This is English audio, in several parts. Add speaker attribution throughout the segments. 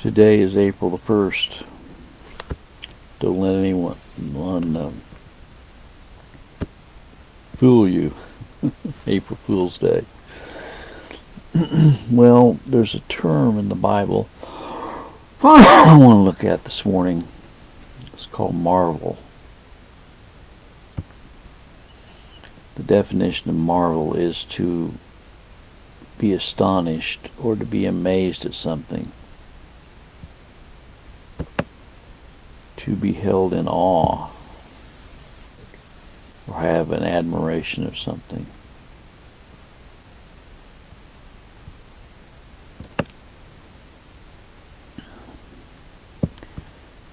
Speaker 1: Today is April the 1st. Don't let anyone fool you. April Fool's Day. Well, there's a term in the Bible I want to look at this morning. It's called marvel. The definition of marvel is to be astonished or to be amazed at something. To be held in awe or have an admiration of something.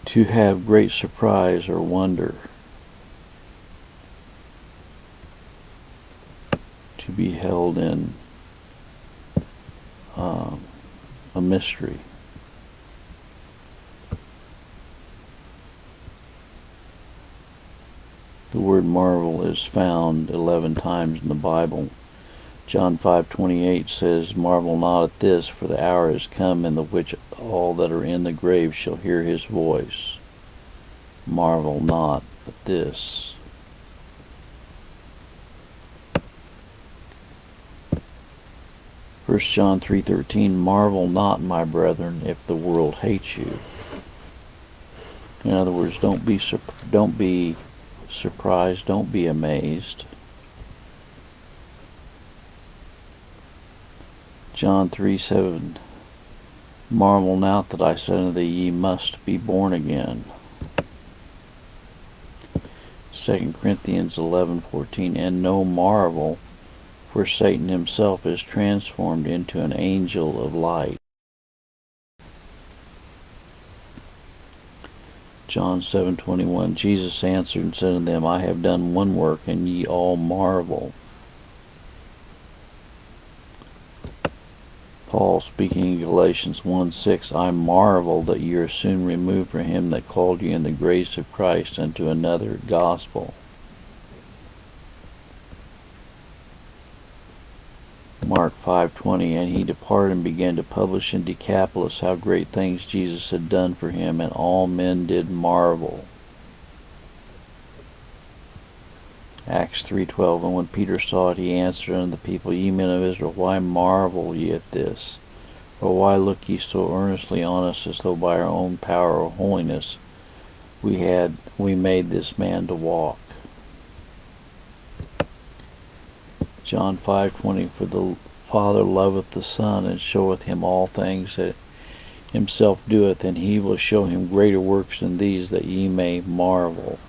Speaker 1: To have great surprise or wonder. To be held in a mystery. The word marvel is found 11 times in the Bible. John 5:28 says, "Marvel not at this, for the hour is come in the which all that are in the grave shall hear his voice." Marvel not at this. First John 3:13, "Marvel not, my brethren, if the world hates you." In other words, don't be surprised, don't be amazed. John 3:7, "Marvel not that I said unto thee, ye must be born again." 2 Corinthians 11:14, "And no marvel, for Satan himself is transformed into an angel of light." John 7:21, "Jesus answered and said unto them, I have done one work, and ye all marvel." Paul, speaking in Galatians 1:6, "I marvel that ye are soon removed from him that called you in the grace of Christ unto another gospel." Mark 5:20, "And he departed and began to publish in Decapolis how great things Jesus had done for him, and all men did marvel." Acts 3:12, "And when Peter saw it, he answered unto the people, Ye men of Israel, why marvel ye at this? Or why look ye so earnestly on us, as though by our own power or holiness we made this man to walk?" John 5:20, "For the Father loveth the Son, and showeth him all things that himself doeth, and he will show him greater works than these, that ye may marvel."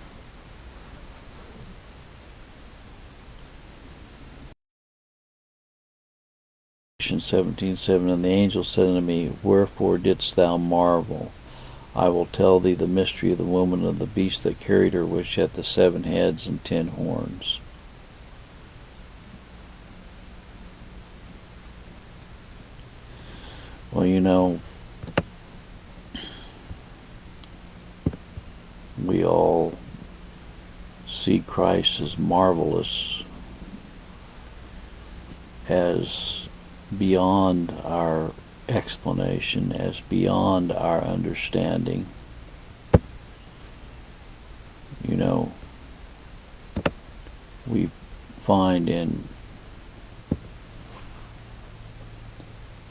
Speaker 1: Revelation 17:7, "And the angel said unto me, Wherefore didst thou marvel? I will tell thee the mystery of the woman and of the beast that carried her, which hath the 7 heads and 10 horns." Well, we all see Christ as marvelous, as beyond our explanation, as beyond our understanding. We find in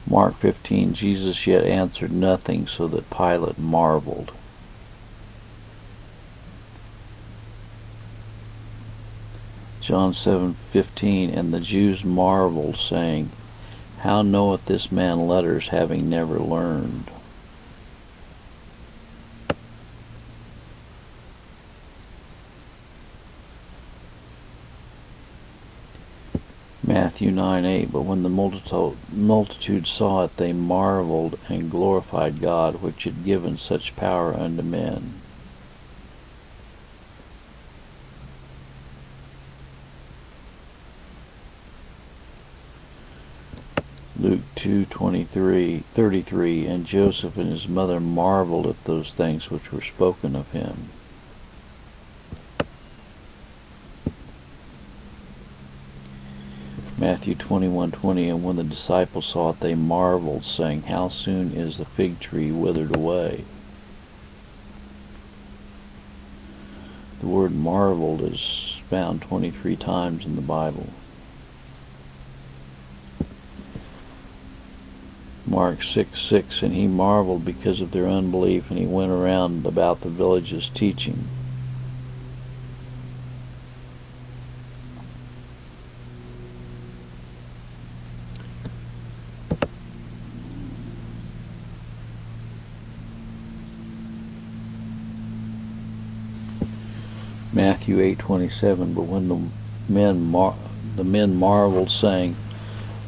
Speaker 1: Mark 15, "Jesus yet answered nothing, so that Pilate marveled." John 7:15, "And the Jews marveled, saying, How knoweth this man letters, having never learned?" Matthew 9:8, "But when the multitude saw it, they marveled and glorified God, which had given such power unto men." Luke 2:33, "And Joseph and his mother marveled at those things which were spoken of him." Matthew 21:20, and when the disciples saw it, they marveled, saying, "How soon is the fig tree withered away?" The word marveled is found 23 times in the Bible. Mark 6:6, and he marveled because of their unbelief, and he went around about the villages teaching. Matthew 8:27, but when the men marveled, saying,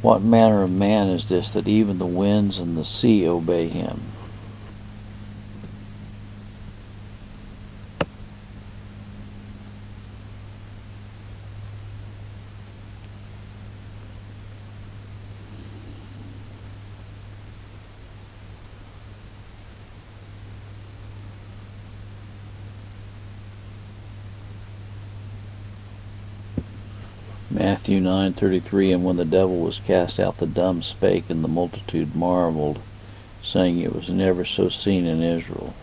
Speaker 1: "What manner of man is this, that even the winds and the sea obey him?" Matthew 9:33, and when the devil was cast out, the dumb spake, and the multitude marveled, saying, "It was never so seen in Israel."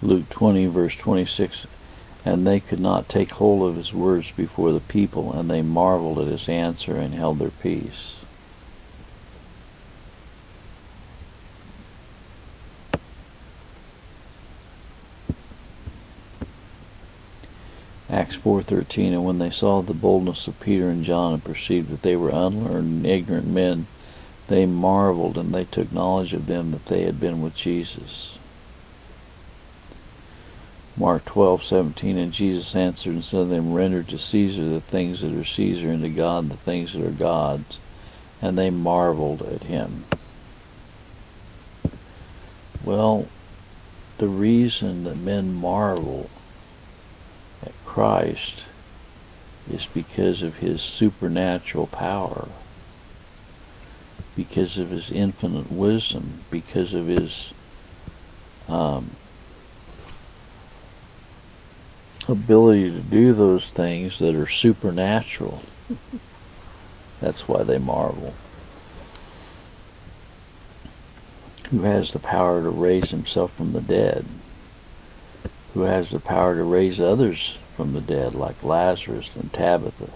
Speaker 1: Luke 20, verse 26, and they could not take hold of his words before the people, and they marveled at his answer and held their peace. Acts 4:13, and when they saw the boldness of Peter and John and perceived that they were unlearned and ignorant men, they marveled, and they took knowledge of them that they had been with Jesus. Mark 12:17, and Jesus answered and said to them, "Render to Caesar the things that are Caesar, and to God the things that are God's." And they marveled at him. Well, the reason that men marvel at Christ is because of his supernatural power, because of his infinite wisdom, because of his ability to do those things that are supernatural. That's why they marvel. Who has the power to raise himself from the dead? Who has the power to raise others from the dead, like Lazarus and Tabitha?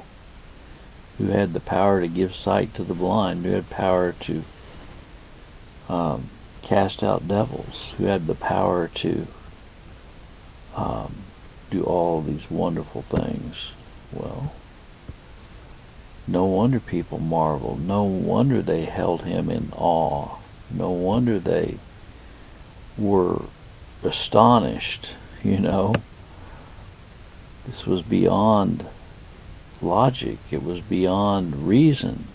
Speaker 1: Who had the power to give sight to the blind? Who had power to cast out devils? Who had the power to do all these wonderful things? Well, no wonder people marveled. No wonder they held him in awe. No wonder they were astonished. This was beyond logic. It was beyond reason.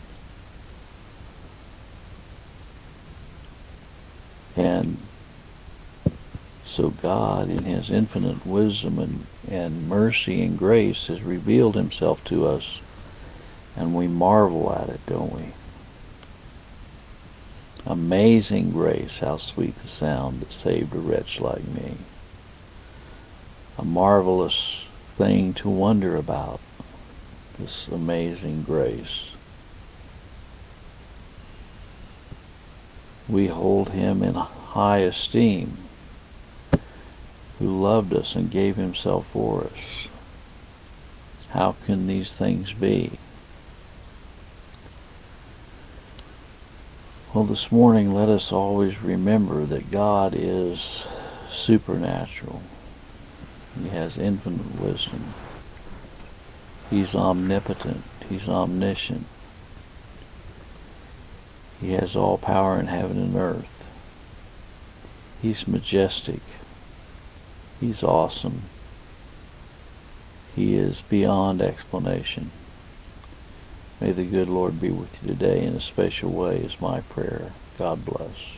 Speaker 1: And so God, in his infinite wisdom and mercy and grace, has revealed himself to us, and we marvel at it, don't we? Amazing grace, how sweet the sound that saved a wretch like me. A marvelous thing to wonder about, this amazing grace. We hold him in high esteem, who loved us and gave himself for us. How can these things be? Well, this morning, let us always remember that God is supernatural. He has infinite wisdom. He's omnipotent. He's omniscient. He has all power in heaven and earth. He's majestic. He's awesome. He is beyond explanation. May the good Lord be with you today in a special way is my prayer. God bless.